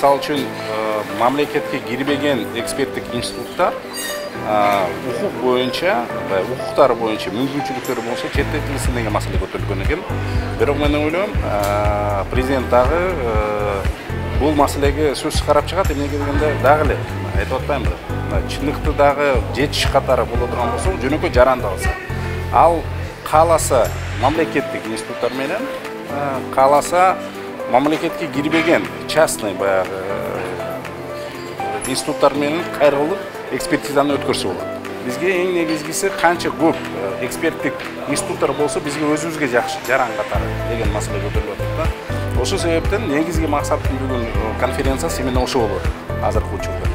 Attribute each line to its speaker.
Speaker 1: мисалы үчүн мамлекетке кирбеген эксперттик институттар укук боюнча, укуктары боюнча мүмкүнчүлүктөрү болсо четтетилсин деген маселе көтөрүлгөн экен. Бирок мен ойлойм, президент дагы бул маселеге сөзсүз карап чыгат. Эмнеге дегенде дагы эле айтып атпаймынбы? Чындыкты дагы жетиш катары боло турган болсо, жөнөкөй жарандалса. Ал кааласа мамлекеттик институттар менен, кааласа мамлекетке кирбеген частный баягы институттар менен кайрылып экспертизаны өткөрсө болот. Бизге эң негизгиси канча көп эксперттик институттар болсо бизге өзүбүзгө жакшы жаран катары деген маселе көтөрүлүп атат да. Ошол себептен негизги максаттын бүгүн конференциясы именно ошо болот азыркы учурда.